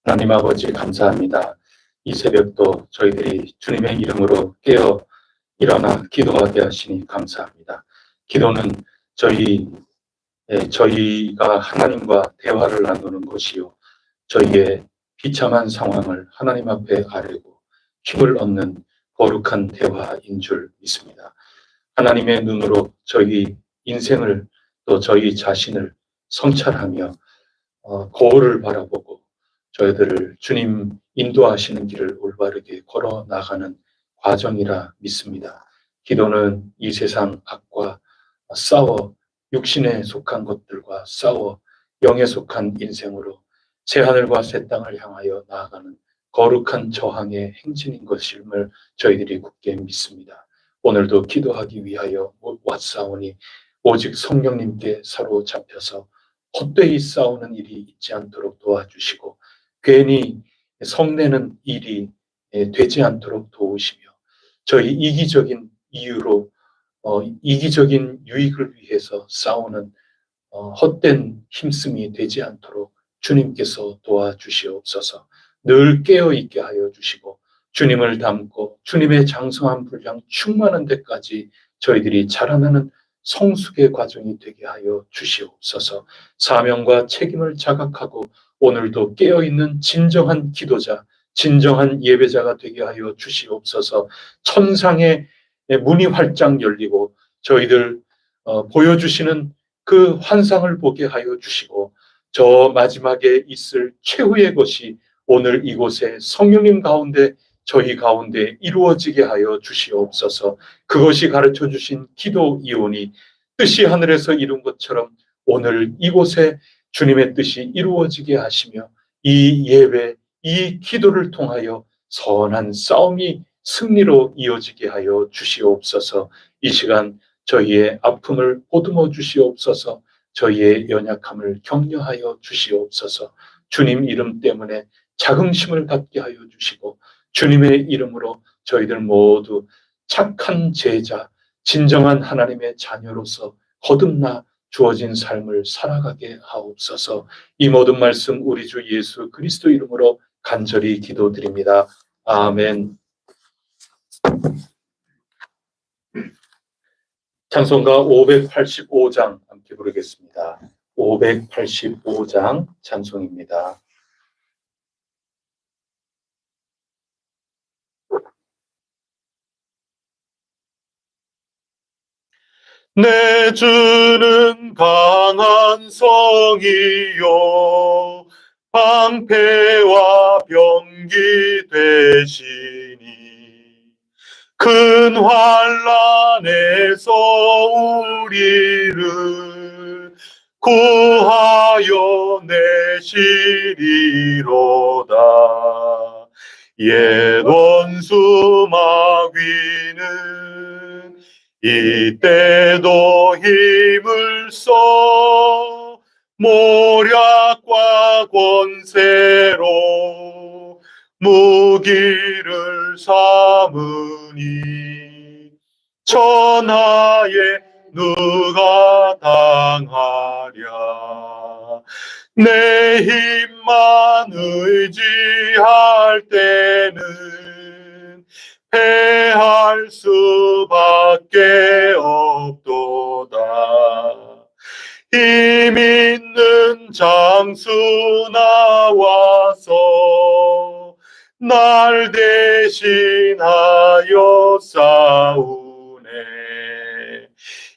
하나님 아버지 감사합니다. 이 새벽도 저희들이 주님의 이름으로 깨어 일어나 기도하게 하시니 감사합니다. 기도는 저희가 하나님과 대화를 나누는 것이요, 저희의 비참한 상황을 하나님 앞에 아뢰고 힘을 얻는 거룩한 대화인 줄 믿습니다. 하나님의 눈으로 저희 인생을, 또 저희 자신을 성찰하며 거울을 바라보고 저희들을 주님 인도하시는 길을 올바르게 걸어 나가는 과정이라 믿습니다. 기도는 이 세상 악과 싸워, 육신에 속한 것들과 싸워 영에 속한 인생으로 새하늘과 새 땅을 향하여 나아가는 거룩한 저항의 행진인 것임을 저희들이 굳게 믿습니다. 오늘도 기도하기 위하여 왔사오니 오직 성령님께 사로잡혀서 헛되이 싸우는 일이 있지 않도록 도와주시고, 괜히 성내는 일이 되지 않도록 도우시며, 저희 이기적인 이유로 이기적인 유익을 위해서 싸우는 헛된 힘씀이 되지 않도록 주님께서 도와주시옵소서. 늘 깨어있게 하여 주시고 주님을 닮고 주님의 장성한 분량 충만한 데까지 저희들이 자라나는 성숙의 과정이 되게 하여 주시옵소서. 사명과 책임을 자각하고 오늘도 깨어있는 진정한 기도자, 진정한 예배자가 되게 하여 주시옵소서. 천상의 문이 활짝 열리고 저희들 보여주시는 그 환상을 보게 하여 주시고 저 마지막에 있을 최후의 것이 오늘 이곳에 성령님 가운데 저희 가운데 이루어지게 하여 주시옵소서. 그것이 가르쳐 주신 기도 이온이 뜻이 하늘에서 이룬 것처럼 오늘 이곳에 주님의 뜻이 이루어지게 하시며 이 예배, 이 기도를 통하여 선한 싸움이 승리로 이어지게 하여 주시옵소서. 이 시간 저희의 아픔을 보듬어 주시옵소서. 저희의 연약함을 격려하여 주시옵소서. 주님 이름 때문에 자긍심을 갖게 하여 주시고 주님의 이름으로 저희들 모두 착한 제자, 진정한 하나님의 자녀로서 거듭나 주어진 삶을 살아가게 하옵소서. 이 모든 말씀 우리 주 예수 그리스도 이름으로 간절히 기도드립니다. 아멘. 찬송가 585장 함께 부르겠습니다. 585장 찬송입니다. 내 주는 강한 성이요 방패와 병기 되시니 큰 환난에서 우리를 구하여 내시리로다. 옛 원수 마귀는 이때도 힘을 써 모략과 권세로 무기를 삼으니 천하에 누가 당하랴. 내 힘만 의지할 때는 패할 수밖에 없도다. 힘 있는 장수 나와서 날 대신하여 싸우네.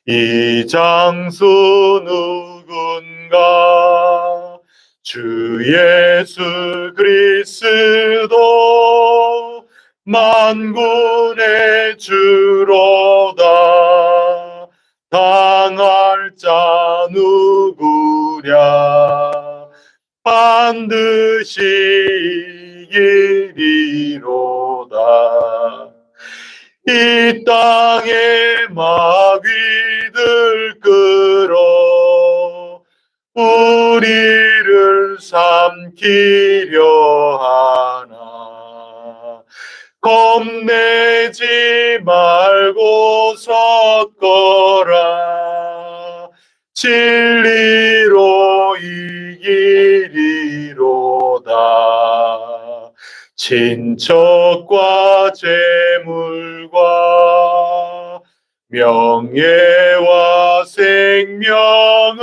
이 장수 누군가? 주 예수 그리스도 만군의 주로다. 당할 자 누구랴? 반드시 이기리로다. 이 땅의 마귀들 끌어 우리를 삼키려 하나. 겁내지 말고 섰거라. 진리로 이기리로다. 친척과 재물과 명예와 생명을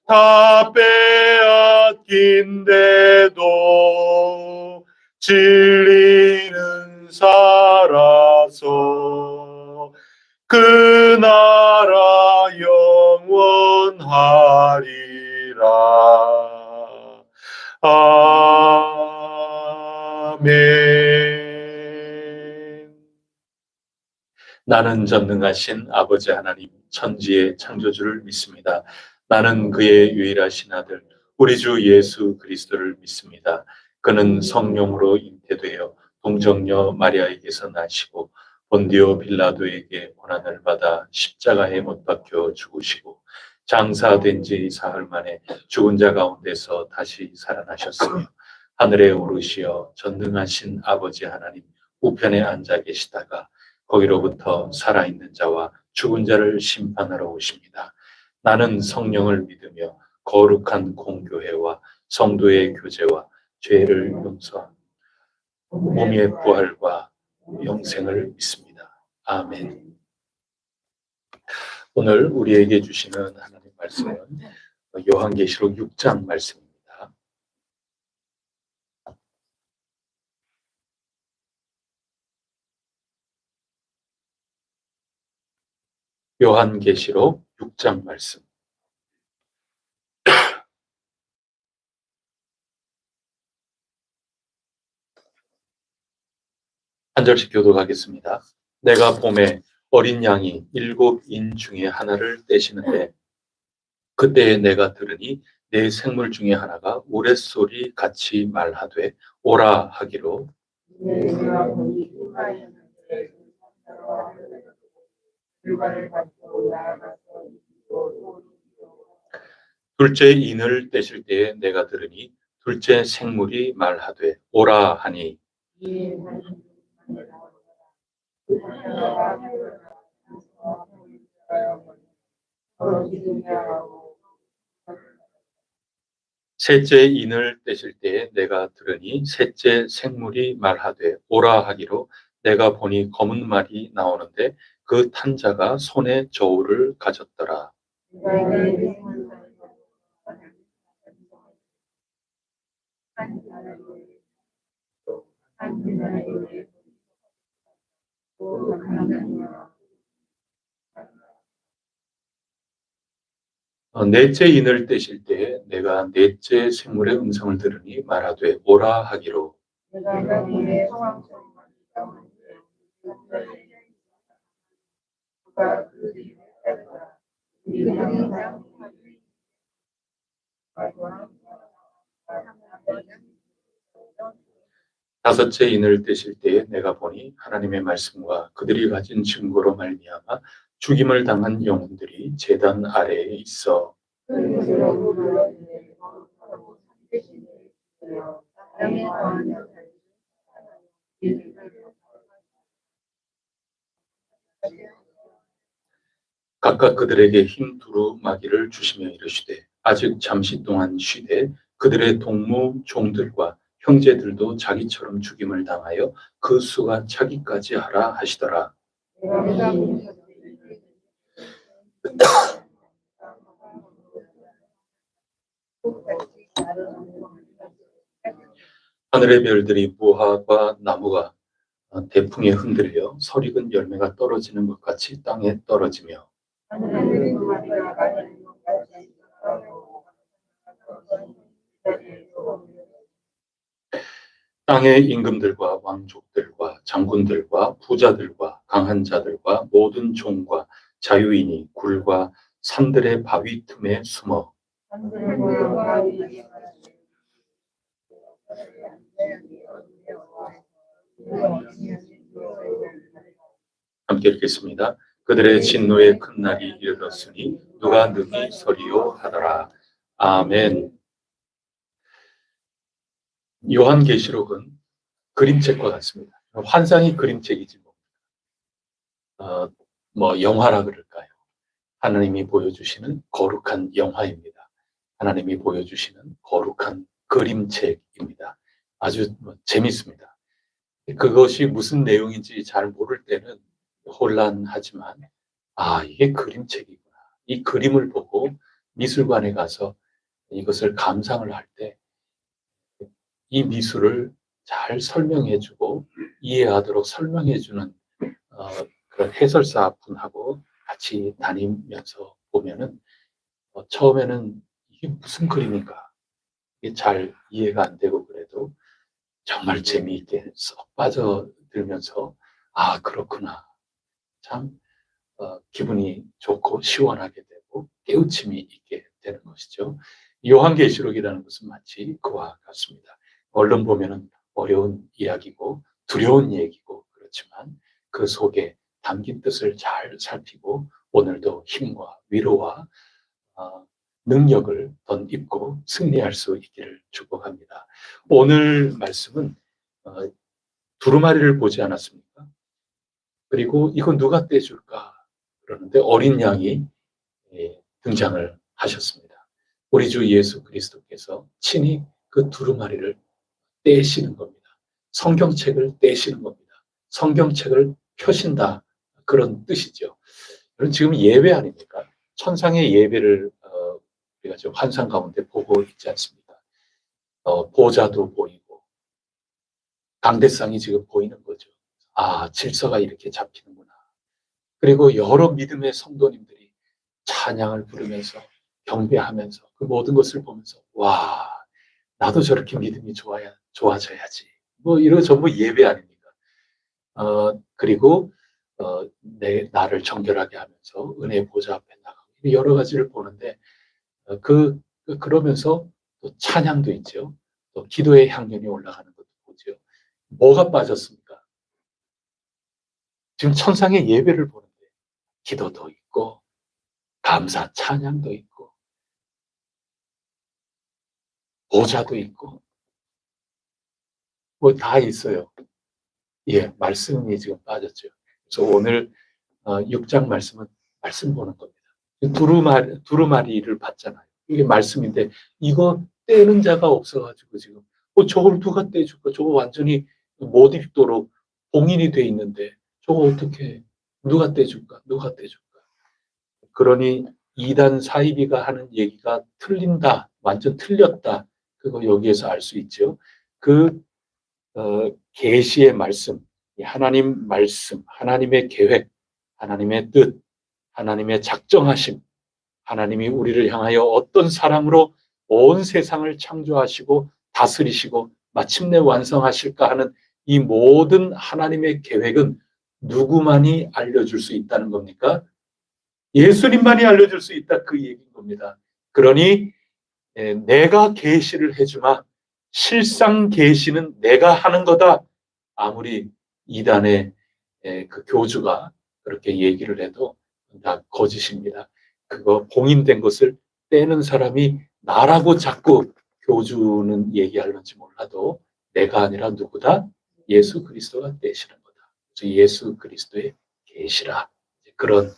다 빼앗긴데도 진리는 살아서 그 나라 영원하리라. 아멘. 나는 전능하신 아버지 하나님 천지의 창조주를 믿습니다. 나는 그의 유일하신 아들 우리 주 예수 그리스도를 믿습니다. 그는 성령으로 잉태되어 동정녀 마리아에게서 나시고 본디오 빌라도에게 고난을 받아 십자가에 못 박혀 죽으시고 장사된 지 사흘 만에 죽은 자 가운데서 다시 살아나셨으며 하늘에 오르시어 전능하신 아버지 하나님 우편에 앉아 계시다가 거기로부터 살아있는 자와 죽은 자를 심판하러 오십니다. 나는 성령을 믿으며 거룩한 공교회와 성도의 교제와 죄를 용서하며 몸의 부활과 영생을 믿습니다. 아멘. 오늘 우리에게 주시는 하나님 말씀은 요한계시록 6장 말씀입니다. 요한계시록 6장 말씀. 한 절씩 교독하겠습니다. 내가 봄에 어린 양이 7인 중에 하나를 떼시는데 그때에 내가 들으니 네 생물 중에 하나가 우레소리 같이 말하되 오라 하기로 둘째 인을 떼실 때에 내가 들으니 둘째 생물이 말하되 오라 하니 셋째 인을 떼실 때에 내가 들으니 셋째 생물이 말하되 오라 하기로 내가 보니 검은 말이 나오는데 그 탄 자가 손에 저울을 가졌더라. 넷째 인을 떼실 때에 내가 넷째 생물의 음성을 들으니 말하되 오라 하기로 다섯째 인을 떼실 때에 내가 보니 하나님의 말씀과 그들이 가진 증거로 말미암아 죽임을 당한 영혼들이 제단 아래에 있어 각각 그들에게 힘 두루마기를 주시며 이르시되 아직 잠시 동안 쉬되 그들의 동무 종들과 형제들도 자기처럼 죽임을 당하여 그 수가 차기까지 하라 하시더라. 하늘의 별들이 무화과 나무가 대풍에 흔들려 설익은 열매가 떨어지는 것 같이 땅에 떨어지며 땅의 임금들과 왕족들과 장군들과 부자들과 강한 자들과 모든 종과 자유인이 굴과 산들의 바위 틈에 숨어 함께 읽겠습니다. 그들의 진노의 큰 날이 이르렀으니 누가 능히 서리요 하더라. 아멘. 요한계시록은 그림책과 같습니다. 환상이 그림책이지 뭐 영화라 그럴까요? 하나님이 보여주시는 거룩한 영화입니다. 하나님이 보여주시는 거룩한 그림책입니다. 아주 재밌습니다. 그것이 무슨 내용인지 잘 모를 때는 혼란하지만 이게 그림책이구나. 이 그림을 보고 미술관에 가서 이것을 감상을 할 때 이 미술을 잘 설명해주고 이해하도록 설명해주는 그런 해설사 분하고 같이 다니면서 보면은 처음에는 이게 무슨 그림인가 이게 잘 이해가 안 되고 그래도 정말 재미있게 쏙 빠져들면서 그렇구나 참 기분이 좋고 시원하게 되고 깨우침이 있게 되는 것이죠. 요한계시록이라는 것은 마치 그와 같습니다. 얼른 보면은 어려운 이야기고 두려운 얘기고 그렇지만 그 속에 담긴 뜻을 잘 살피고 오늘도 힘과 위로와 능력을 덧입고 승리할 수 있기를 축복합니다. 오늘 말씀은 두루마리를 보지 않았습니까? 그리고 이건 누가 떼줄까? 그러는데 어린 양이 등장을 하셨습니다. 우리 주 예수 그리스도께서 친히 그 두루마리를 떼시는 겁니다. 성경책을 떼시는 겁니다. 성경책을 펴신다. 그런 뜻이죠. 그럼 지금 예배 아닙니까? 천상의 예배를 우리가 지금 환상 가운데 보고 있지 않습니까? 보좌도 보이고 강대상이 지금 보이는 거죠. 아, 질서가 이렇게 잡히는구나. 그리고 여러 믿음의 성도님들이 찬양을 부르면서 경배하면서 그 모든 것을 보면서 와, 나도 저렇게 믿음이 좋아져야지. 뭐 이런 전부 예배 아닙니까? 그리고 나를 정결하게 하면서 은혜의 보좌 앞에 나가고 여러 가지를 보는데 그러면서 또 찬양도 있죠. 또 기도의 향연이 올라가는 것도 보죠. 뭐가 빠졌습니까? 지금 천상의 예배를 보는데 기도도 있고 감사 찬양도 있고 보좌도 있고 뭐 다 있어요. 예, 말씀이 지금 빠졌죠. 그래서 오늘 6장 말씀은 말씀 보는 겁니다. 두루마리를 받잖아요. 이게 말씀인데 이거 떼는 자가 없어가지고 지금 저걸 누가 떼줄까? 저거 완전히 못 입도록 봉인이 돼 있는데 저거 어떻게 누가 떼줄까? 누가 떼줄까? 그러니 이단 사이비가 하는 얘기가 틀린다, 완전 틀렸다. 그거 여기에서 알 수 있죠. 그 계시의 말씀, 하나님 말씀, 하나님의 계획, 하나님의 뜻, 하나님의 작정하심, 하나님이 우리를 향하여 어떤 사랑으로 온 세상을 창조하시고 다스리시고 마침내 완성하실까 하는 이 모든 하나님의 계획은 누구만이 알려줄 수 있다는 겁니까? 예수님만이 알려줄 수 있다 그 얘기인 겁니다. 그러니 내가 계시를 해주마. 실상 계시는 내가 하는 거다. 아무리 이단의 그 교주가 그렇게 얘기를 해도 다 거짓입니다. 그거 봉인된 것을 떼는 사람이 나라고 자꾸 교주는 얘기하는지 몰라도 내가 아니라 누구다? 예수 그리스도가 떼시는 거다. 그래서 예수 그리스도의 계시라. 그런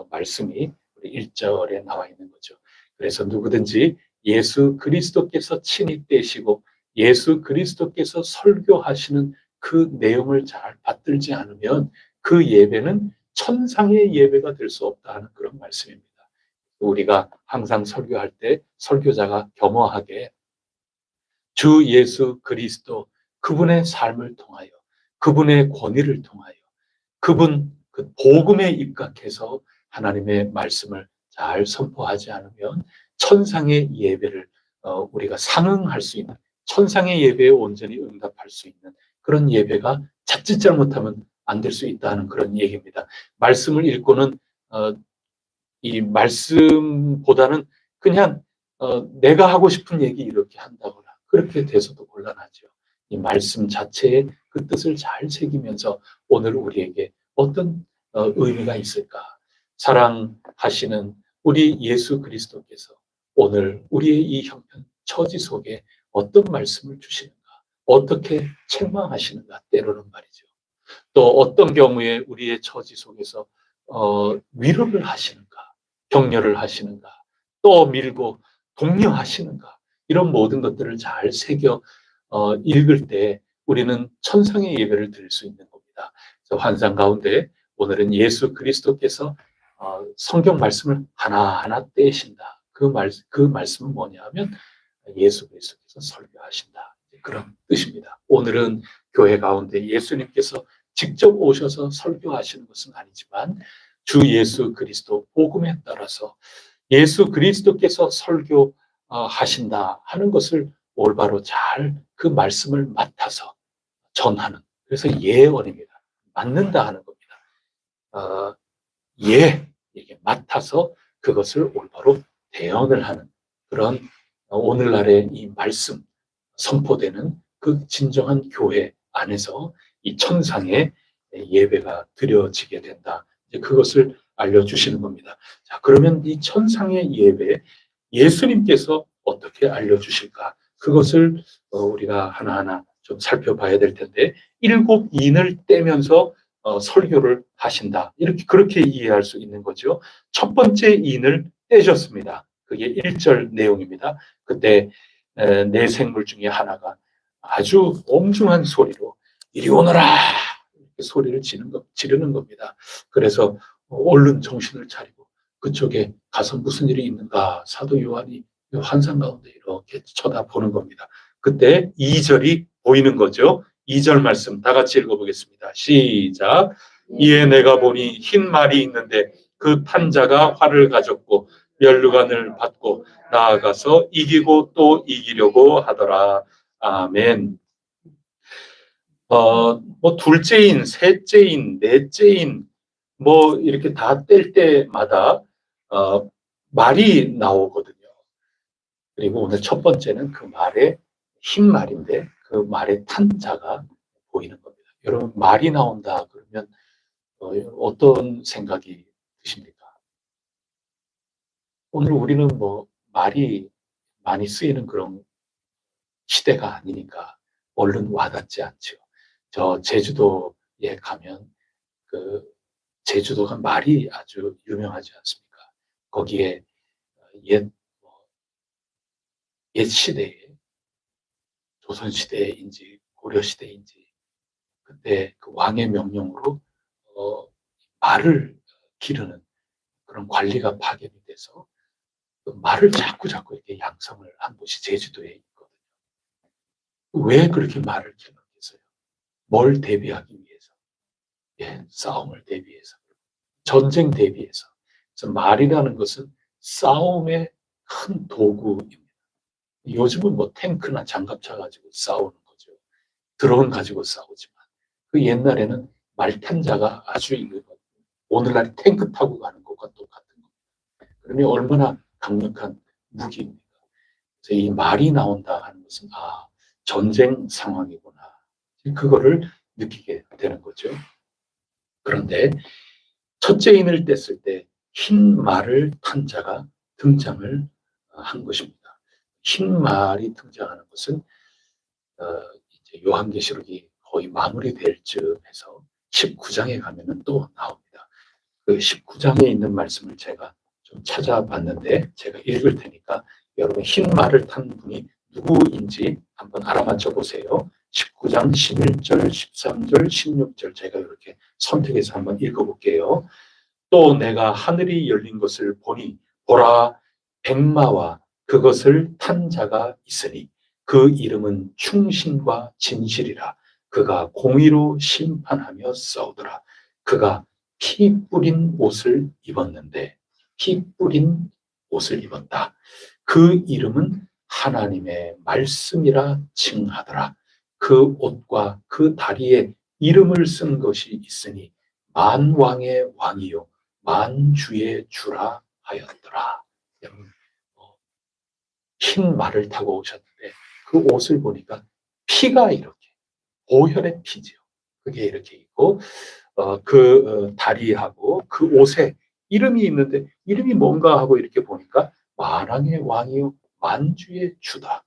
말씀이 우리 1절에 나와 있는 거죠. 그래서 누구든지 예수 그리스도께서 친히 떼시고 예수 그리스도께서 설교하시는 그 내용을 잘 받들지 않으면 그 예배는 천상의 예배가 될 수 없다 하는 그런 말씀입니다. 우리가 항상 설교할 때 설교자가 겸허하게 주 예수 그리스도 그분의 삶을 통하여 그분의 권위를 통하여 그분 그 복음에 입각해서 하나님의 말씀을 잘 선포하지 않으면 천상의 예배를 우리가 상응할 수 있는 천상의 예배에 온전히 응답할 수 있는 그런 예배가 자칫 잘못하면 안 될 수 있다는 그런 얘기입니다. 말씀을 읽고는 이 말씀보다는 그냥 내가 하고 싶은 얘기 이렇게 한다거나 그렇게 돼서도 곤란하죠. 이 말씀 자체의 그 뜻을 잘 새기면서 오늘 우리에게 어떤 의미가 있을까? 사랑하시는 우리 예수 그리스도께서 오늘 우리의 이 형편 처지 속에 어떤 말씀을 주시는가? 어떻게 책망하시는가? 때로는 말이죠. 또 어떤 경우에 우리의 처지 속에서 위로를 하시는가? 격려를 하시는가? 또 밀고 독려하시는가? 이런 모든 것들을 잘 새겨 읽을 때 우리는 천상의 예배를 드릴 수 있는 겁니다. 그래서 환상 가운데 오늘은 예수 그리스도께서 성경 말씀을 하나하나 떼신다. 그 말씀은 뭐냐 하면 예수 그리스도께서 설교하신다. 그런 뜻입니다. 오늘은 교회 가운데 예수님께서 직접 오셔서 설교하시는 것은 아니지만 주 예수 그리스도 복음에 따라서 예수 그리스도께서 설교하신다 하는 것을 올바로 잘 그 말씀을 맡아서 전하는 그래서 예언입니다. 맡는다 하는 겁니다. 이렇게 맡아서 그것을 올바로 대언을 하는 그런 오늘날의 이 말씀 선포되는 그 진정한 교회 안에서 이 천상의 예배가 드려지게 된다. 이제 그것을 알려주시는 겁니다. 자, 그러면 이 천상의 예배 예수님께서 어떻게 알려주실까? 그것을 우리가 하나하나 좀 살펴봐야 될 텐데 7인을 떼면서 설교를 하신다. 그렇게 이해할 수 있는 거죠. 첫 번째 인을 떼셨습니다. 그게 1절 내용입니다. 그때 네 생물 중에 하나가 아주 엄중한 소리로 이리 오너라 이렇게 소리를 지르는 겁니다. 그래서 얼른 정신을 차리고 그쪽에 가서 무슨 일이 있는가 사도 요한이 환상 가운데 이렇게 쳐다보는 겁니다. 그때 2절이 보이는 거죠. 2절 말씀 다 같이 읽어보겠습니다. 시작. 이에 내가 보니 흰 말이 있는데 그 탄자가 활을 가졌고 면류관을 받고 나아가서 이기고 또 이기려고 하더라. 아멘. 뭐 둘째인, 셋째인, 넷째인 뭐 이렇게 다 뗄 때마다 말이 나오거든요. 그리고 오늘 첫 번째는 그 말의 흰 말인데 그 말의 탄자가 보이는 겁니다. 여러분 말이 나온다 그러면 어떤 생각이 드십니까? 오늘 우리는 뭐 말이 많이 쓰이는 그런 시대가 아니니까 얼른 와닿지 않죠. 저 제주도에 가면 그 제주도가 말이 아주 유명하지 않습니까? 거기에 옛, 옛 시대에 조선 시대인지 고려 시대인지 그때 그 왕의 명령으로 말을 기르는 그런 관리가 파견이 돼서 그 말을 자꾸 이렇게 양성을 한 곳이 제주도에 있거든요. 왜 그렇게 말을 기르겠어요? 뭘 대비하기 위해서? 예, 싸움을 대비해서. 전쟁 대비해서. 그래서 말이라는 것은 싸움의 큰 도구입니다. 요즘은 뭐 탱크나 장갑차 가지고 싸우는 거죠. 드론 가지고 싸우지만 그 옛날에는 말탄자가 아주 오늘날 탱크 타고 가는 것과 똑같은 겁니다. 그러면 얼마나 강력한 무기입니까? 그래서 이 말이 나온다 하는 것은 전쟁 상황이구나. 그거를 느끼게 되는 거죠. 그런데 첫째 인을 뗐을 때 흰 말을 탄 자가 등장을 한 것입니다. 흰 말이 등장하는 것은 이제 요한계시록이 거의 마무리될 즈음에서 19장에 가면은 또 나옵니다. 그 19장에 있는 말씀을 제가 좀 찾아봤는데 제가 읽을 테니까 여러분 흰 말을 탄 분이 누구인지 한번 알아맞혀 보세요. 19장 11절, 13절, 16절 제가 이렇게 선택해서 한번 읽어볼게요. 또 내가 하늘이 열린 것을 보니 보라 백마와 그것을 탄 자가 있으니 그 이름은 충신과 진실이라. 그가 공의로 심판하며 싸우더라. 그가 피 뿌린 옷을 입었는데 피 뿌린 옷을 입었다. 그 이름은 하나님의 말씀이라 칭하더라. 그 옷과 그 다리에 이름을 쓴 것이 있으니 만왕의 왕이요 만주의 주라 하였더라. 여러분 흰 말을 타고 오셨는데 그 옷을 보니까 피가 이렇게 보혈의 피죠. 그게 이렇게 있고 다리하고 그 옷에 이름이 있는데 이름이 뭔가 하고 이렇게 보니까 만왕의 왕이요 만주의 주다.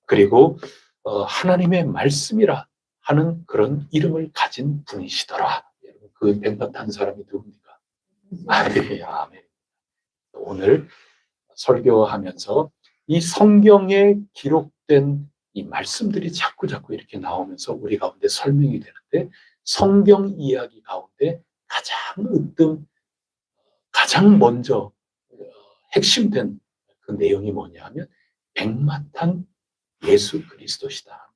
그리고 하나님의 말씀이라 하는 그런 이름을 가진 분이시더라. 그 백마 탄 사람이 누굽니까? 아멘. 오늘 설교하면서 이 성경에 기록된 이 말씀들이 자꾸 이렇게 나오면서 우리 가운데 설명이 되는데 성경 이야기 가운데 가장 먼저 핵심된 그 내용이 뭐냐 하면 백마 탄 예수 그리스도시다.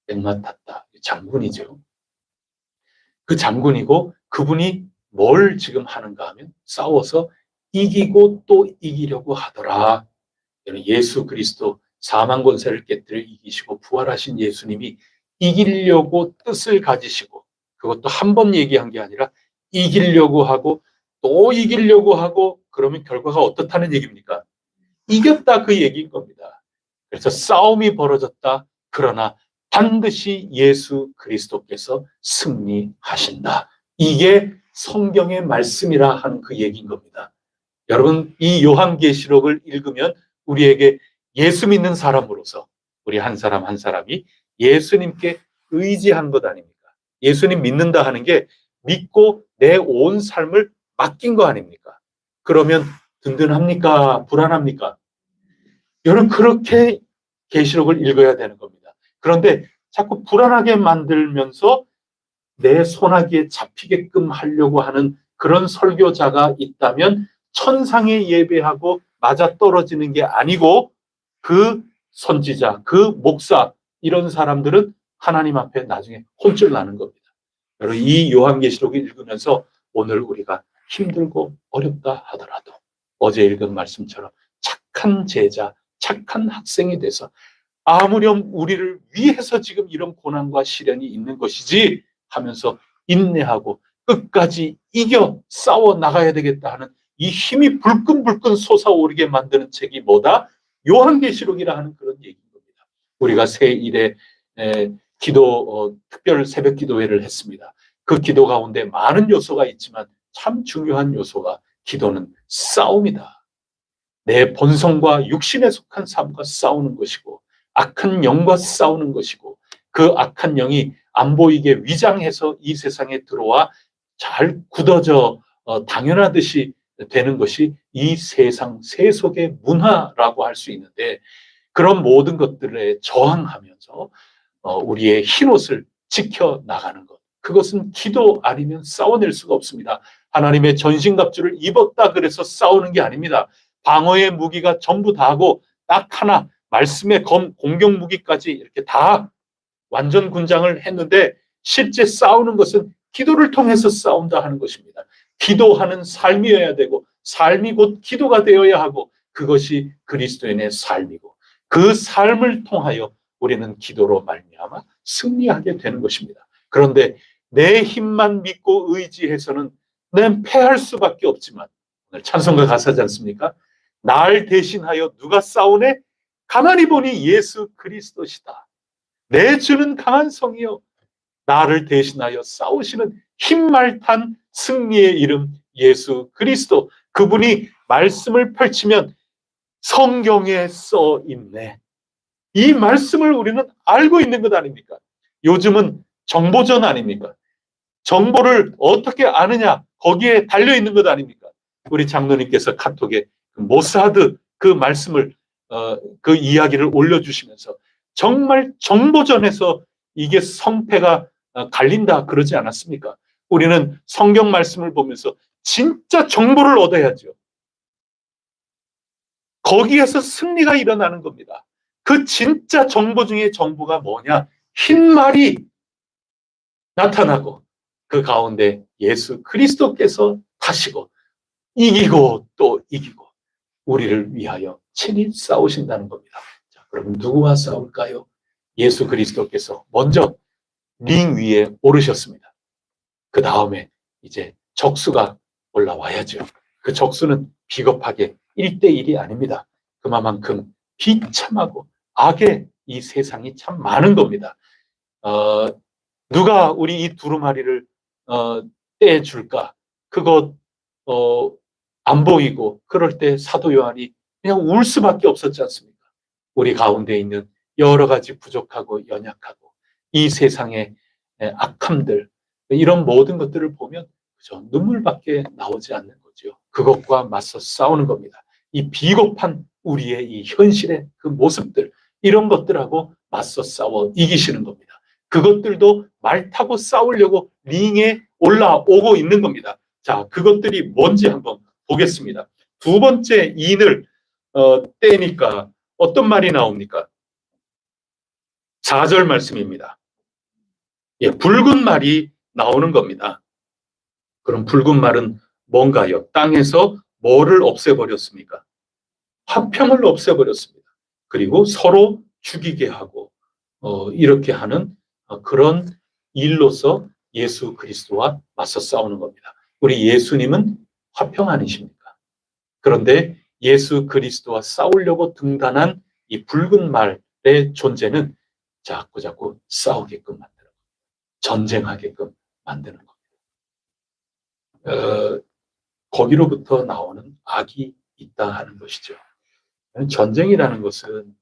백마 탔다. 장군이죠. 그 장군이고 그분이 뭘 지금 하는가 하면 싸워서 이기고 또 이기려고 하더라. 예수 그리스도 사망 권세를 깨뜨려 이기시고 부활하신 예수님이 이기려고 뜻을 가지시고 그것도 한 번 얘기한 게 아니라 이기려고 하고 또 이기려고 하고 그러면 결과가 어떻다는 얘기입니까? 이겼다 그 얘기인 겁니다. 그래서 싸움이 벌어졌다. 그러나 반드시 예수 그리스도께서 승리하신다. 이게 성경의 말씀이라 하는 그 얘기인 겁니다. 여러분 이 요한계시록을 읽으면 우리에게 예수 믿는 사람으로서 우리 한 사람 한 사람이 예수님께 의지한 것 아닙니까? 예수님 믿는다 하는 게 믿고 내 온 삶을 맡긴 거 아닙니까? 그러면 든든합니까? 불안합니까? 여러분 그렇게 계시록을 읽어야 되는 겁니다. 그런데 자꾸 불안하게 만들면서 내 손아귀에 잡히게끔 하려고 하는 그런 설교자가 있다면 천상에 예배하고 맞아떨어지는 게 아니고 그 선지자, 그 목사 이런 사람들은 하나님 앞에 나중에 혼쭐 나는 겁니다. 여러분 이 요한계시록을 읽으면서 오늘 우리가 힘들고 어렵다 하더라도 어제 읽은 말씀처럼 착한 제자, 착한 학생이 돼서 아무렴 우리를 위해서 지금 이런 고난과 시련이 있는 것이지 하면서 인내하고 끝까지 이겨 싸워 나가야 되겠다 하는 이 힘이 불끈불끈 솟아오르게 만드는 책이 뭐다? 요한계시록이라 하는 그런 얘기인 겁니다. 우리가 새1회 특별 새벽 기도회를 했습니다. 그 기도 가운데 많은 요소가 있지만 참 중요한 요소가 기도는 싸움이다. 내 본성과 육신에 속한 삶과 싸우는 것이고 악한 영과 싸우는 것이고 그 악한 영이 안 보이게 위장해서 이 세상에 들어와 잘 굳어져 당연하듯이 되는 것이 이 세상 세속의 문화라고 할 수 있는데 그런 모든 것들에 저항하면서 우리의 흰옷을 지켜나가는 것. 그것은 기도 아니면 싸워낼 수가 없습니다. 하나님의 전신갑주를 입었다 그래서 싸우는 게 아닙니다. 방어의 무기가 전부 다 하고 딱 하나 말씀의 검, 공격 무기까지 이렇게 다 완전 군장을 했는데 실제 싸우는 것은 기도를 통해서 싸운다 하는 것입니다. 기도하는 삶이어야 되고 삶이 곧 기도가 되어야 하고 그것이 그리스도인의 삶이고 그 삶을 통하여 우리는 기도로 말미암아 승리하게 되는 것입니다. 그런데 내 힘만 믿고 의지해서는 난 패할 수밖에 없지만 오늘 찬송가 가사지 않습니까? 날 대신하여 누가 싸우네? 가만히 보니 예수 그리스도시다. 내 주는 강한 성이요 나를 대신하여 싸우시는 흰말탄 승리의 이름 예수 그리스도. 그분이 말씀을 펼치면 성경에 써 있네. 이 말씀을 우리는 알고 있는 것 아닙니까? 요즘은 정보전 아닙니까? 정보를 어떻게 아느냐 거기에 달려있는 것 아닙니까? 우리 장로님께서 카톡에 모사드 그 말씀을 그 이야기를 올려주시면서 정말 정보전에서 이게 성패가 갈린다 그러지 않았습니까? 우리는 성경 말씀을 보면서 진짜 정보를 얻어야죠. 거기에서 승리가 일어나는 겁니다. 그 진짜 정보 중에 정보가 뭐냐? 흰 말이 나타나고 그 가운데 예수 그리스도께서 타시고 이기고 또 이기고 우리를 위하여 친히 싸우신다는 겁니다. 자, 그럼 누구와 싸울까요? 예수 그리스도께서 먼저 링 위에 오르셨습니다. 그 다음에 이제 적수가 올라와야죠. 그 적수는 비겁하게 1대1이 아닙니다. 그만큼 비참하고 악의 이 세상이 참 많은 겁니다. 누가 우리 이 두루마리를 떼줄까? 그거 안 보이고 그럴 때 사도 요한이 그냥 울 수밖에 없었지 않습니까? 우리 가운데 있는 여러 가지 부족하고 연약하고 이 세상의 악함들 이런 모든 것들을 보면 그저 눈물밖에 나오지 않는 거죠. 그것과 맞서 싸우는 겁니다. 이 비겁한 우리의 이 현실의 그 모습들 이런 것들하고 맞서 싸워 이기시는 겁니다. 그것들도 말 타고 싸우려고 링에 올라오고 있는 겁니다. 자, 그것들이 뭔지 한번 보겠습니다. 두 번째 인을 떼니까 어떤 말이 나옵니까? 4절 말씀입니다. 예, 붉은 말이 나오는 겁니다. 그럼 붉은 말은 뭔가요? 땅에서 뭐를 없애버렸습니까? 화평을 없애버렸습니다. 그리고 서로 죽이게 하고 이렇게 하는 그런 일로서 예수 그리스도와 맞서 싸우는 겁니다. 우리 예수님은 화평 아니십니까? 그런데 예수 그리스도와 싸우려고 등단한 이 붉은 말의 존재는 자꾸 싸우게끔 만드는 겁니다. 전쟁하게끔 만드는 겁니다. 거기로부터 나오는 악이 있다 하는 것이죠. 전쟁이라는 것은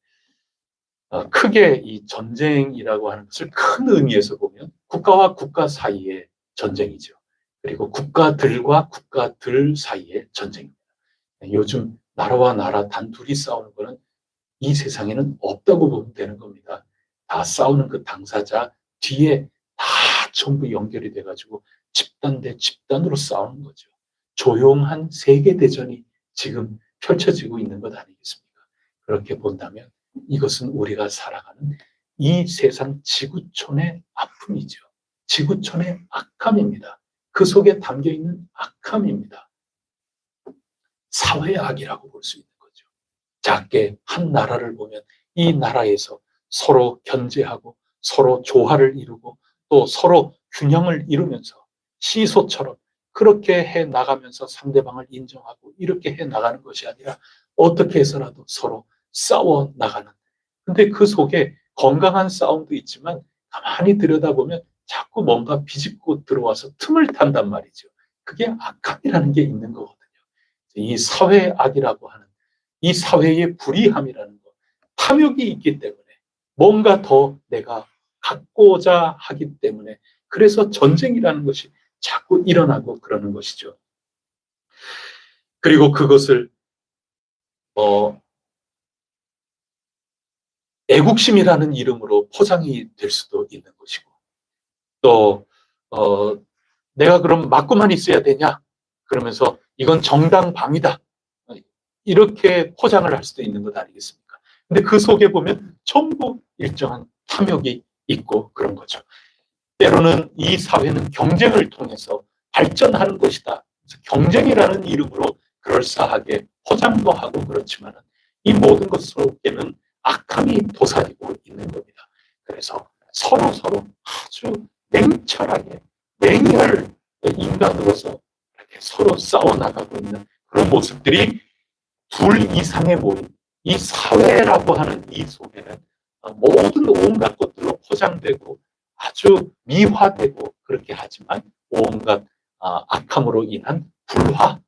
크게 이 전쟁이라고 하는 것을 큰 의미에서 보면 국가와 국가 사이의 전쟁이죠. 그리고 국가들과 국가들 사이의 전쟁입니다. 요즘 나라와 나라 단둘이 싸우는 거는 이 세상에는 없다고 보면 되는 겁니다. 다 싸우는 그 당사자 뒤에 다 전부 연결이 돼가지고 집단 대 집단으로 싸우는 거죠. 조용한 세계대전이 지금 펼쳐지고 있는 것 아니겠습니까? 그렇게 본다면 이것은 우리가 살아가는 이 세상 지구촌의 아픔이죠. 지구촌의 악함입니다. 그 속에 담겨 있는 악함입니다. 사회의 악이라고 볼 수 있는 거죠. 작게 한 나라를 보면 이 나라에서 서로 견제하고 서로 조화를 이루고 또 서로 균형을 이루면서 시소처럼 그렇게 해 나가면서 상대방을 인정하고 이렇게 해 나가는 것이 아니라 어떻게 해서라도 서로 싸워 나가는. 근데 그 속에 건강한 싸움도 있지만 가만히 들여다보면 자꾸 뭔가 비집고 들어와서 틈을 탄단 말이죠. 그게 악함이라는 게 있는 거거든요. 이 사회의 악이라고 하는 이 사회의 불이함이라는 것, 탐욕이 있기 때문에 뭔가 더 내가 갖고자 하기 때문에 그래서 전쟁이라는 것이 자꾸 일어나고 그러는 것이죠. 그리고 그것을 애국심이라는 이름으로 포장이 될 수도 있는 것이고 또 내가 그럼 맞고만 있어야 되냐? 그러면서 이건 정당방위다. 이렇게 포장을 할 수도 있는 것 아니겠습니까? 근데 그 속에 보면 전부 일정한 탐욕이 있고 그런 거죠. 때로는 이 사회는 경쟁을 통해서 발전하는 것이다. 경쟁이라는 이름으로 그럴싸하게 포장도 하고 그렇지만 이 모든 것 속에는 악함이 도사리고 있는 겁니다. 그래서 서로 아주 냉철하게 냉혈 인간으로서 이렇게 서로 싸워나가고 있는 그런 모습들이 둘 이상의 모임, 이 사회라고 하는 이 속에는 모든 온갖 것들로 포장되고 아주 미화되고 그렇게 하지만 온갖 악함으로 인한 불화,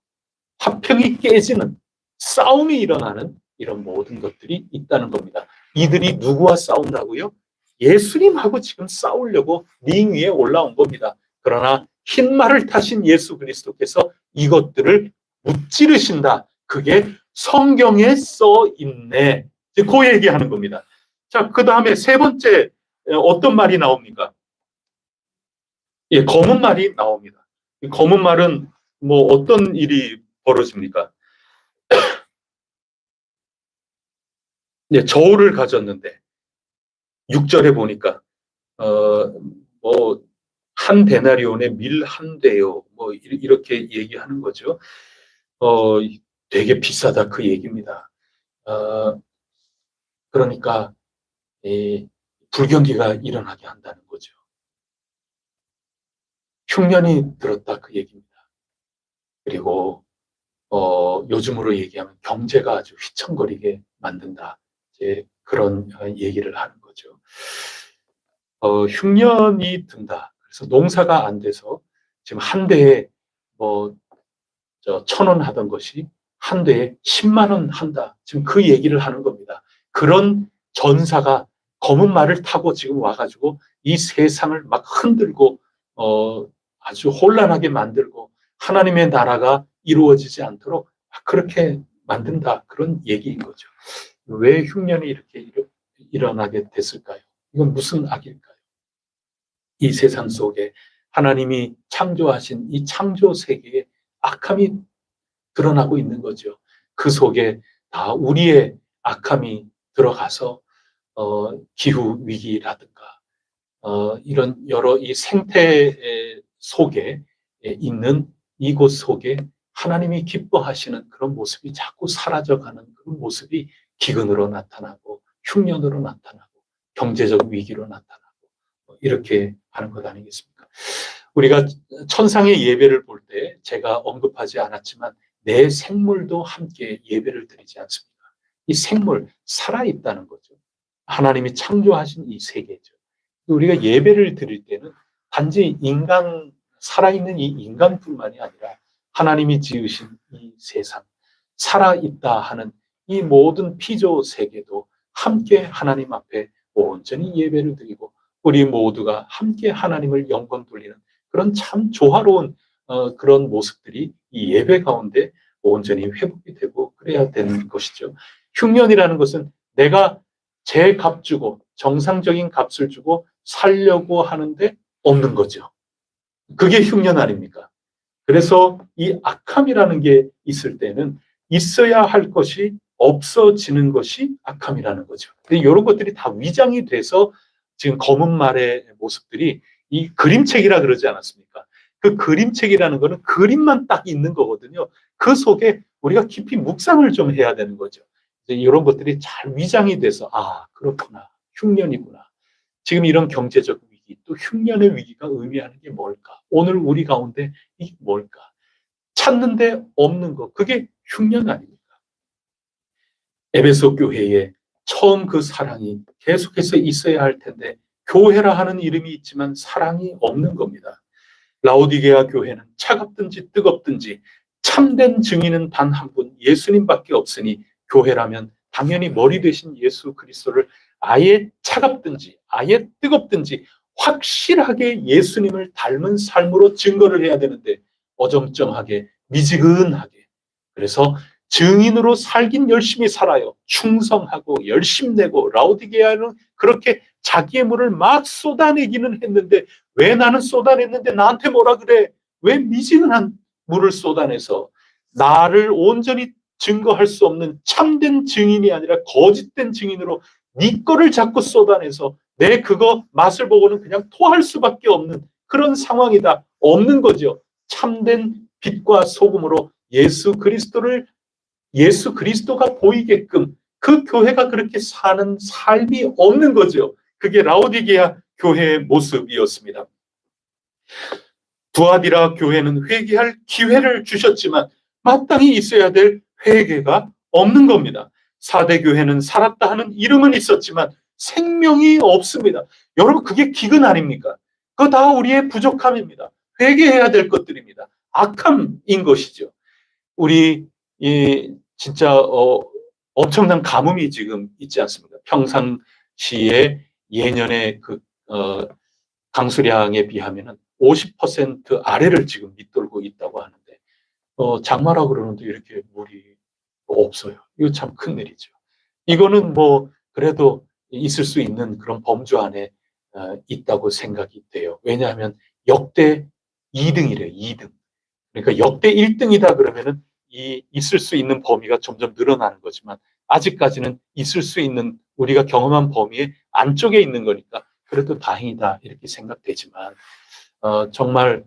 화평이 깨지는 싸움이 일어나는 이런 모든 것들이 있다는 겁니다. 이들이 누구와 싸운다고요? 예수님하고 지금 싸우려고 링 위에 올라온 겁니다. 그러나 흰 말을 타신 예수 그리스도께서 이것들을 무찌르신다. 그게 성경에 써 있네. 그 얘기하는 겁니다. 자, 그 다음에 세 번째 어떤 말이 나옵니까? 예, 검은 말이 나옵니다. 검은 말은 뭐 어떤 일이 벌어집니까? 네, 저울을 가졌는데 6절에 보니까 뭐 한 데나리온에 밀 한 대요. 뭐 이렇게 얘기하는 거죠. 되게 비싸다 그 얘기입니다. 그러니까 불경기가 일어나게 한다는 거죠. 흉년이 들었다 그 얘기입니다. 그리고 요즘으로 얘기하면 경제가 아주 휘청거리게 만든다. 이제 그런 얘기를 하는 거죠. 흉년이 든다. 그래서 농사가 안 돼서 지금 한 대에 뭐 1,000원 하던 것이 한 대에 10만 원 한다. 지금 그 얘기를 하는 겁니다. 그런 전사가 검은 말을 타고 지금 와가지고 이 세상을 막 흔들고 아주 혼란하게 만들고 하나님의 나라가 이루어지지 않도록 그렇게 만든다. 그런 얘기인 거죠. 왜 흉년이 이렇게 일어나게 됐을까요? 이건 무슨 악일까요? 이 세상 속에 하나님이 창조하신 이 창조 세계에 악함이 드러나고 있는 거죠. 그 속에 다 우리의 악함이 들어가서 기후 위기라든가 이런 여러 이 생태 속에 있는 이곳 속에 하나님이 기뻐하시는 그런 모습이 자꾸 사라져가는 그런 모습이 기근으로 나타나고 흉년으로 나타나고 경제적 위기로 나타나고 이렇게 하는 것 아니겠습니까? 우리가 천상의 예배를 볼 때 제가 언급하지 않았지만 내 생물도 함께 예배를 드리지 않습니까? 이 생물 살아있다는 거죠. 하나님이 창조하신 이 세계죠. 우리가 예배를 드릴 때는 단지 인간, 살아있는 이 인간뿐만이 아니라 하나님이 지으신 이 세상, 살아있다 하는 이 모든 피조 세계도 함께 하나님 앞에 온전히 예배를 드리고 우리 모두가 함께 하나님을 영광 돌리는 그런 참 조화로운 그런 모습들이 이 예배 가운데 온전히 회복이 되고 그래야 되는 것이죠. 흉년이라는 것은 내가 제 값 주고 정상적인 값을 주고 살려고 하는데 없는 거죠. 그게 흉년 아닙니까? 그래서 이 악함이라는 게 있을 때는 있어야 할 것이 없어지는 것이 악함이라는 거죠. 근데 이런 것들이 다 위장이 돼서 지금 검은 말의 모습들이 이 그림책이라 그러지 않았습니까? 그 그림책이라는 거는 그림만 딱 있는 거거든요. 그 속에 우리가 깊이 묵상을 좀 해야 되는 거죠. 이제 이런 것들이 잘 위장이 돼서 아, 그렇구나. 흉년이구나. 지금 이런 경제적 위기, 또 흉년의 위기가 의미하는 게 뭘까? 오늘 우리 가운데 이게 뭘까? 찾는데 없는 것, 그게 흉년 아닙니까? 에베소 교회에 처음 그 사랑이 계속해서 있어야 할 텐데 교회라 하는 이름이 있지만 사랑이 없는 겁니다. 라오디게아 교회는 차갑든지 뜨겁든지 참된 증인은 단 한 분, 예수님밖에 없으니 교회라면 당연히 머리 되신 예수 그리스도를 아예 차갑든지 아예 뜨겁든지 확실하게 예수님을 닮은 삶으로 증거를 해야 되는데 어정쩡하게 미지근하게 그래서 증인으로 살긴 열심히 살아요. 충성하고 열심 내고 라오디게아는 그렇게 자기의 물을 막 쏟아내기는 했는데 왜 나는 쏟아냈는데 나한테 뭐라 그래? 왜 미지근한 물을 쏟아내서 나를 온전히 증거할 수 없는 참된 증인이 아니라 거짓된 증인으로 네 거를 자꾸 쏟아내서 내 그거 맛을 보고는 그냥 토할 수밖에 없는 그런 상황이다. 없는 거죠. 참된 빛과 소금으로 예수 그리스도가 보이게끔 그 교회가 그렇게 사는 삶이 없는 거죠. 그게 라오디게아 교회의 모습이었습니다. 두아디라 교회는 회개할 기회를 주셨지만 마땅히 있어야 될 회개가 없는 겁니다. 사대 교회는 살았다 하는 이름은 있었지만 생명이 없습니다. 여러분 그게 기근 아닙니까? 그거 다 우리의 부족함입니다. 회개해야 될 것들입니다. 악함인 것이죠. 우리 진짜 엄청난 가뭄이 지금 있지 않습니까? 평상시에 예년의 그 강수량에 비하면은 50% 아래를 지금 밑돌고 있다고 하는데 장마라고 그러는데 이렇게 물이 없어요. 이거 참 큰일이죠. 이거는 뭐 그래도 있을 수 있는 그런 범주 안에 있다고 생각이 돼요. 왜냐하면 역대 2등이래요. 2등. 그러니까 역대 1등이다 그러면은 이 있을 수 있는 범위가 점점 늘어나는 거지만 아직까지는 있을 수 있는 우리가 경험한 범위의 안쪽에 있는 거니까 그래도 다행이다 이렇게 생각되지만 정말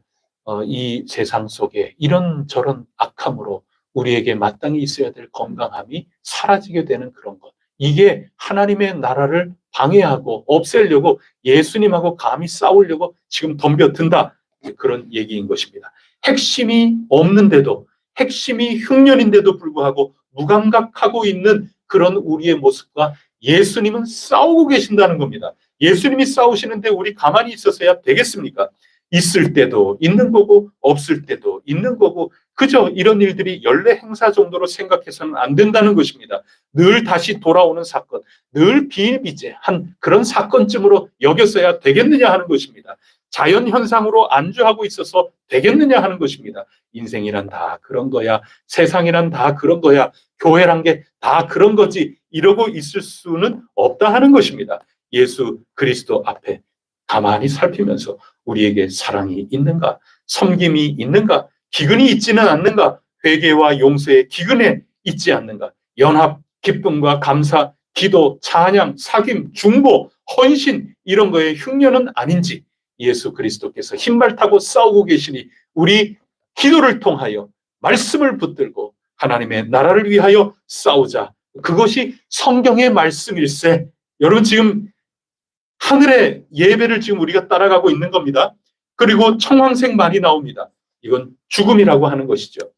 이 세상 속에 이런저런 악함으로 우리에게 마땅히 있어야 될 건강함이 사라지게 되는 그런 것. 이게 하나님의 나라를 방해하고 없애려고 예수님하고 감히 싸우려고 지금 덤벼든다. 그런 얘기인 것입니다. 핵심이 없는데도 핵심이 흉년인데도 불구하고 무감각하고 있는 그런 우리의 모습과 예수님은 싸우고 계신다는 겁니다. 예수님이 싸우시는데 우리 가만히 있어서야 되겠습니까? 있을 때도 있는 거고 없을 때도 있는 거고 그저 이런 일들이 연례 행사 정도로 생각해서는 안 된다는 것입니다. 늘 다시 돌아오는 사건, 늘 비일비재한 그런 사건쯤으로 여겼어야 되겠느냐 하는 것입니다. 자연현상으로 안주하고 있어서 되겠느냐 하는 것입니다. 인생이란 다 그런 거야. 세상이란 다 그런 거야. 교회란 게 다 그런 거지. 이러고 있을 수는 없다 하는 것입니다. 예수 그리스도 앞에 가만히 살피면서 우리에게 사랑이 있는가? 섬김이 있는가? 기근이 있지는 않는가? 회개와 용서의 기근에 있지 않는가? 연합, 기쁨과 감사, 기도, 찬양, 사귐, 중보, 헌신 이런 거에 흉년은 아닌지 예수 그리스도께서 흰말 타고 싸우고 계시니 우리 기도를 통하여 말씀을 붙들고 하나님의 나라를 위하여 싸우자. 그것이 성경의 말씀일세. 여러분 지금 하늘의 예배를 지금 우리가 따라가고 있는 겁니다. 그리고 청황색 말이 나옵니다. 이건 죽음이라고 하는 것이죠.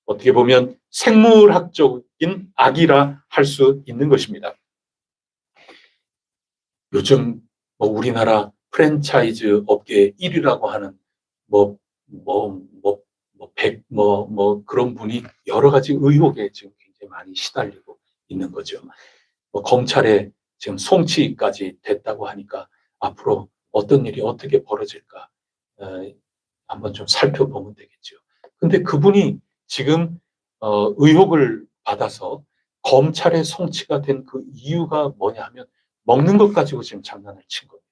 어떻게 보면 생물학적인 악이라 할 수 있는 것입니다. 요즘 뭐 우리나라 프랜차이즈 업계 1위라고 하는 그런 분이 여러 가지 의혹에 지금 굉장히 많이 시달리고 있는 거죠. 검찰에 지금 송치까지 됐다고 하니까 앞으로 어떤 일이 어떻게 벌어질까 한번 좀 살펴보면 되겠죠. 근데 그분이 지금 의혹을 받아서 검찰의 송치가 된 그 이유가 뭐냐 하면 먹는 것 가지고 지금 장난을 친 겁니다.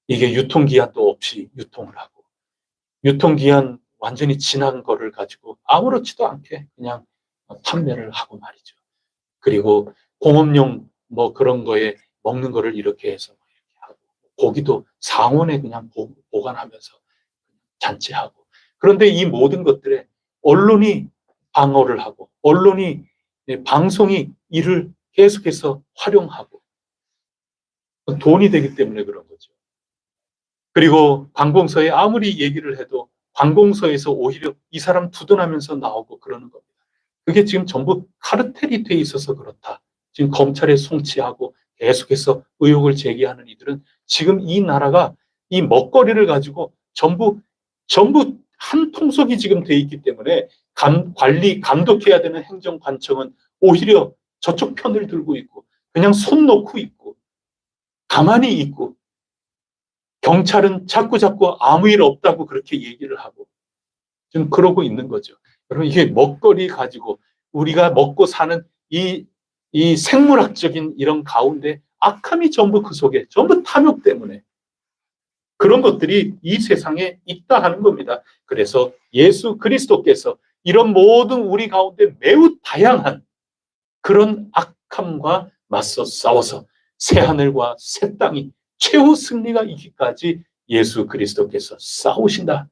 이게 유통기한도 없이 유통을 하고 유통기한 완전히 지난 거를 가지고 아무렇지도 않게 그냥 판매를 하고 말이죠. 그리고 공업용 뭐 그런 거에 먹는 거를 이렇게 해서 이렇게 하고 고기도 상온에 그냥 보관하면서 잔치하고 그런데 이 모든 것들에 언론이 방어를 하고 언론이 방송이 이를 계속해서 활용하고 돈이 되기 때문에 그런 거죠. 그리고 관공서에 아무리 얘기를 해도 관공서에서 오히려 이 사람 두둔하면서 나오고 그러는 겁니다. 그게 지금 전부 카르텔이 돼 있어서 그렇다. 지금 검찰에 송치하고 계속해서 의혹을 제기하는 이들은 지금 이 나라가 이 먹거리를 가지고 전부 한 통속이 지금 돼 있기 때문에 관리, 감독해야 되는 행정관청은 오히려 저쪽 편을 들고 있고 그냥 손 놓고 있고 가만히 있고 경찰은 자꾸 아무 일 없다고 그렇게 얘기를 하고 지금 그러고 있는 거죠. 여러분 이게 먹거리 가지고 우리가 먹고 사는 이 생물학적인 이런 가운데 악함이 전부 그 속에 전부 탐욕 때문에 그런 것들이 이 세상에 있다 하는 겁니다. 그래서 예수 그리스도께서 이런 모든 우리 가운데 매우 다양한 그런 악함과 맞서 싸워서 새하늘과 새 땅이 최후 승리가 있기까지 예수 그리스도께서 싸우신다.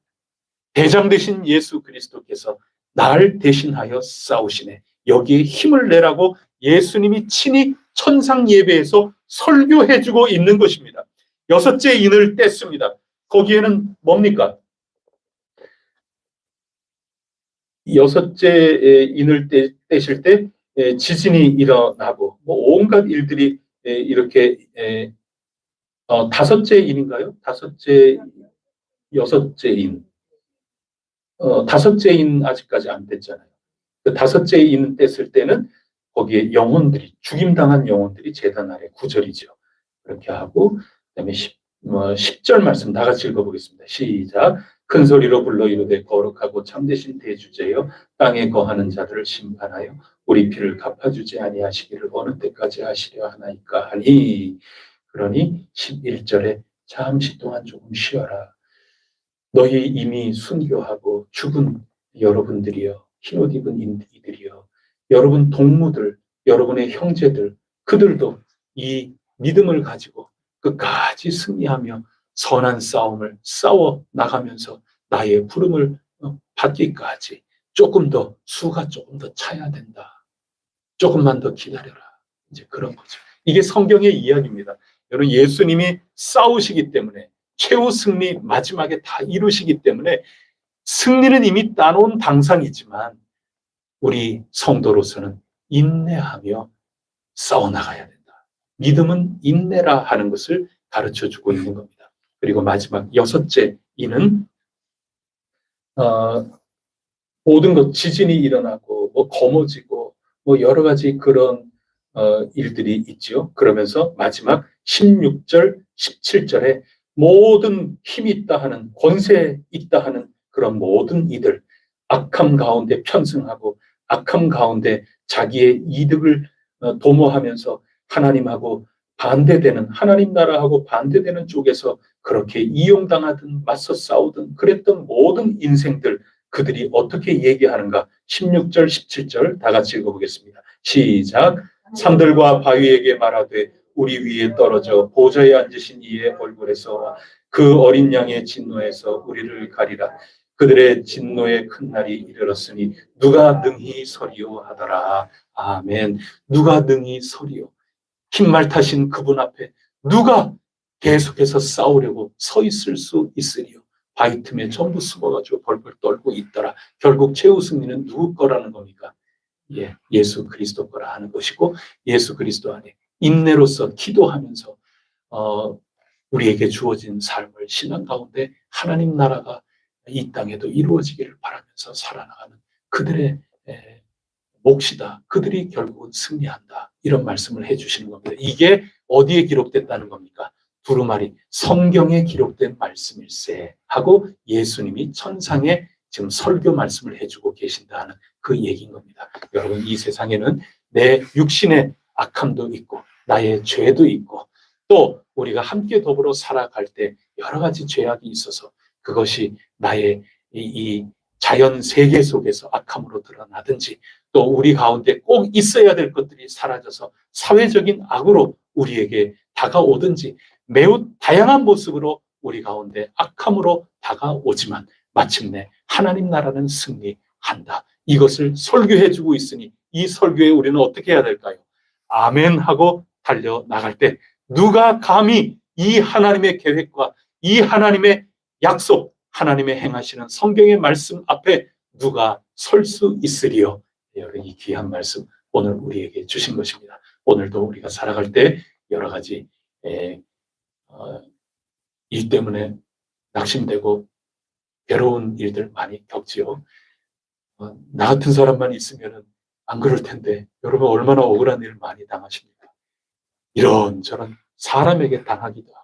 대장 되신 예수 그리스도께서 날 대신하여 싸우시네. 여기에 힘을 내라고 예수님이 친히 천상 예배에서 설교해주고 있는 것입니다. 여섯째 인을 뗐습니다. 거기에는 뭡니까? 여섯째 인을 떼실 때 지진이 일어나고 뭐 온갖 일들이 이렇게 다섯째 인인가요? 여섯째 인. 다섯째 인 아직까지 안 됐잖아요. 그 다섯째 인 뗐을 때는 거기에 영혼들이 죽임당한 영혼들이 제단 아래 구절이죠. 그렇게 하고 그다음에 10절 말씀 다 같이 읽어보겠습니다. 시작. 큰 소리로 불러 이르되 거룩하고 참되신 대주제여 땅에 거하는 자들을 심판하여 우리 피를 갚아주지 아니하시기를 어느 때까지 하시려 하나이까 하니 그러니 11절에 잠시 동안 조금 쉬어라. 너희 이미 순교하고 죽은 여러분들이여 흰옷 입은 이들이여 여러분 동무들 여러분의 형제들 그들도 이 믿음을 가지고 끝까지 승리하며 선한 싸움을 싸워 나가면서 나의 부름을 받기까지 조금 더 수가 조금 더 차야 된다. 조금만 더 기다려라. 이제 그런 거죠. 이게 성경의 이야기입니다. 여러분 예수님이 싸우시기 때문에 최후 승리 마지막에 다 이루시기 때문에 승리는 이미 따놓은 당상이지만 우리 성도로서는 인내하며 싸워나가야 된다. 믿음은 인내라 하는 것을 가르쳐주고 있는 겁니다. 그리고 마지막 여섯째 이는 모든 것 지진이 일어나고 뭐 거머지고 뭐 여러 가지 그런 일들이 있죠. 그러면서 마지막 16절, 17절에 모든 힘이 있다 하는 권세 있다 하는 그런 모든 이들 악함 가운데 편승하고 악함 가운데 자기의 이득을 도모하면서 하나님하고 반대되는 하나님 나라하고 반대되는 쪽에서 그렇게 이용당하든 맞서 싸우든 그랬던 모든 인생들 그들이 어떻게 얘기하는가 16절 17절 다 같이 읽어보겠습니다. 시작. 산들과 바위에게 말하되 우리 위에 떨어져 보좌에 앉으신 이의 얼굴에서 그 어린 양의 진노에서 우리를 가리라. 그들의 진노의 큰 날이 이르렀으니 누가 능히 서리요 하더라. 아멘. 누가 능히 서리요. 흰말 타신 그분 앞에 누가 계속해서 싸우려고 서 있을 수 있으리요. 바위 틈에 전부 숨어가지고 벌벌 떨고 있더라. 결국 최후 승리는 누구 거라는 겁니까? 예수 그리스도 거라 하는 것이고 예수 그리스도 안에 인내로서 기도하면서 우리에게 주어진 삶을 신앙 가운데 하나님 나라가 이 땅에도 이루어지기를 바라면서 살아나가는 그들의 몫이다. 그들이 결국은 승리한다. 이런 말씀을 해주시는 겁니다. 이게 어디에 기록됐다는 겁니까? 두루마리 성경에 기록된 말씀일세 하고 예수님이 천상에 지금 설교 말씀을 해주고 계신다는 그 얘기인 겁니다. 여러분, 이 세상에는 내 육신의 악함도 있고 나의 죄도 있고 또 우리가 함께 더불어 살아갈 때 여러 가지 죄악이 있어서 그것이 나의 이 자연 세계 속에서 악함으로 드러나든지 또 우리 가운데 꼭 있어야 될 것들이 사라져서 사회적인 악으로 우리에게 다가오든지 매우 다양한 모습으로 우리 가운데 악함으로 다가오지만 마침내 하나님 나라는 승리한다. 이것을 설교해주고 있으니 이 설교에 우리는 어떻게 해야 될까요? 아멘 하고 달려나갈 때 누가 감히 이 하나님의 계획과 이 하나님의 약속, 하나님의 행하시는 성경의 말씀 앞에 누가 설 수 있으리요? 여러분, 이 귀한 말씀 오늘 우리에게 주신 것입니다. 오늘도 우리가 살아갈 때 여러 가지 일 때문에 낙심되고 괴로운 일들 많이 겪지요. 나 같은 사람만 있으면 안 그럴 텐데 여러분 얼마나 억울한 일을 많이 당하십니까? 이런저런 사람에게 당하기도 하고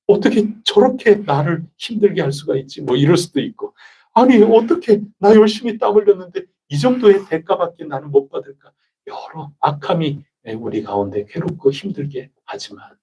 어떻게 저렇게 나를 힘들게 할 수가 있지? 뭐 이럴 수도 있고 아니 어떻게 나 열심히 땀 흘렸는데 이 정도의 대가밖에 나는 못 받을까? 여러 악함이 우리 가운데 괴롭고 힘들게 하지만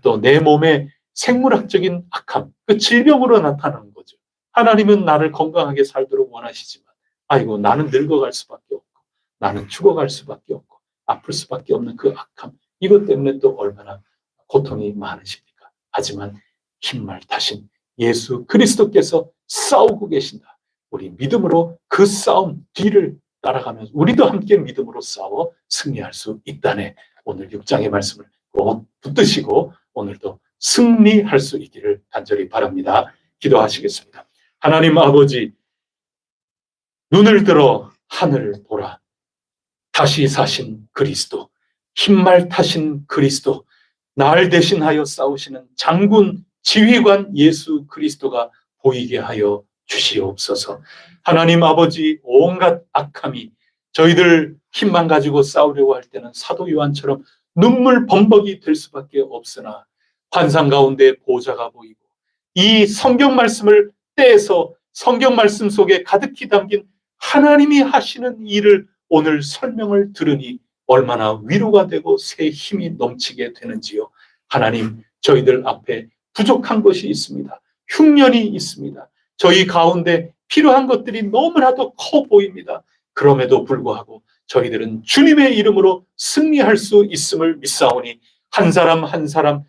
또 내 몸에 생물학적인 악함, 그 질병으로 나타나는 거죠. 하나님은 나를 건강하게 살도록 원하시지만 아이고 나는 늙어갈 수밖에 없고 나는 죽어갈 수밖에 없고 아플 수밖에 없는 그 악함, 이것 때문에 또 얼마나 고통이 많으십니까? 하지만 흰말 타신 예수 그리스도께서 싸우고 계신다. 우리 믿음으로 그 싸움 뒤를 따라가면서 우리도 함께 믿음으로 싸워 승리할 수 있다네. 오늘 6장의 말씀을 꼭 붙드시고 오늘도 승리할 수 있기를 간절히 바랍니다. 기도하시겠습니다. 하나님 아버지, 눈을 들어 하늘을 보라. 다시 사신 그리스도, 흰말 타신 그리스도, 날 대신하여 싸우시는 장군 지휘관 예수 그리스도가 보이게 하여 주시옵소서. 하나님 아버지, 온갖 악함이 저희들 힘만 가지고 싸우려고 할 때는 사도 요한처럼 눈물 범벅이 될 수밖에 없으나 환상 가운데 보좌가 보이고 이 성경 말씀을 떼서 성경 말씀 속에 가득히 담긴 하나님이 하시는 일을 오늘 설명을 들으니 얼마나 위로가 되고 새 힘이 넘치게 되는지요. 하나님, 저희들 앞에 부족한 것이 있습니다. 흉년이 있습니다. 저희 가운데 필요한 것들이 너무나도 커 보입니다. 그럼에도 불구하고 저희들은 주님의 이름으로 승리할 수 있음을 믿사오니 한 사람 한 사람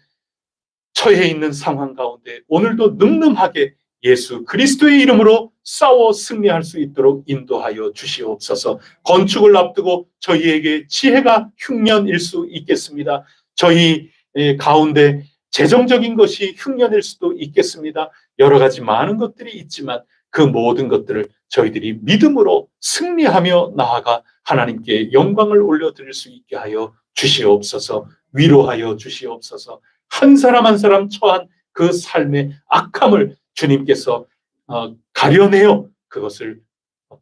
처해 있는 상황 가운데 오늘도 늠름하게 예수 그리스도의 이름으로 싸워 승리할 수 있도록 인도하여 주시옵소서. 건축을 앞두고 저희에게 지혜가 흉년일 수 있겠습니다. 저희 가운데 재정적인 것이 흉년일 수도 있겠습니다. 여러 가지 많은 것들이 있지만 그 모든 것들을 저희들이 믿음으로 승리하며 나아가 하나님께 영광을 올려드릴 수 있게 하여 주시옵소서. 위로하여 주시옵소서. 한 사람 한 사람 처한 그 삶의 악함을 주님께서 가려내어 그것을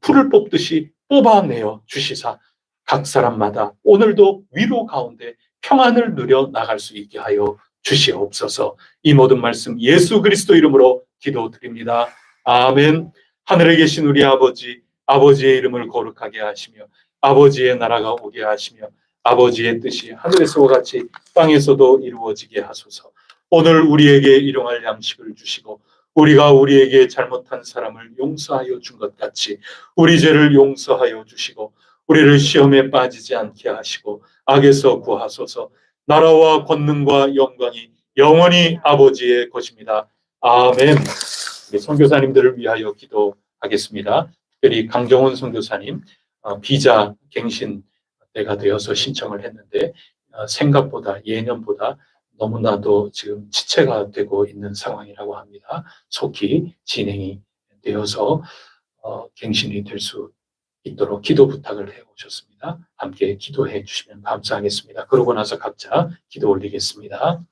풀을 뽑듯이 뽑아내어 주시사 각 사람마다 오늘도 위로 가운데 평안을 누려 나갈 수 있게 하여 주시옵소서. 이 모든 말씀 예수 그리스도 이름으로 기도드립니다. 아멘. 하늘에 계신 우리 아버지, 아버지의 이름을 거룩하게 하시며 아버지의 나라가 오게 하시며 아버지의 뜻이 하늘에서와 같이 땅에서도 이루어지게 하소서. 오늘 우리에게 일용할 양식을 주시고 우리가 우리에게 잘못한 사람을 용서하여 준 것 같이 우리 죄를 용서하여 주시고 우리를 시험에 빠지지 않게 하시고 악에서 구하소서. 나라와 권능과 영광이 영원히 아버지의 것입니다. 아멘. 우리 선교사님들을 위하여 기도하겠습니다. 특별히 강정훈 선교사님 비자 갱신 때가 되어서 신청을 했는데 생각보다 예년보다 너무나도 지금 지체가 되고 있는 상황이라고 합니다. 속히 진행이 되어서 갱신이 될 수 있도록 기도 부탁을 해 오셨습니다. 함께 기도해 주시면 감사하겠습니다. 그러고 나서 각자 기도 올리겠습니다.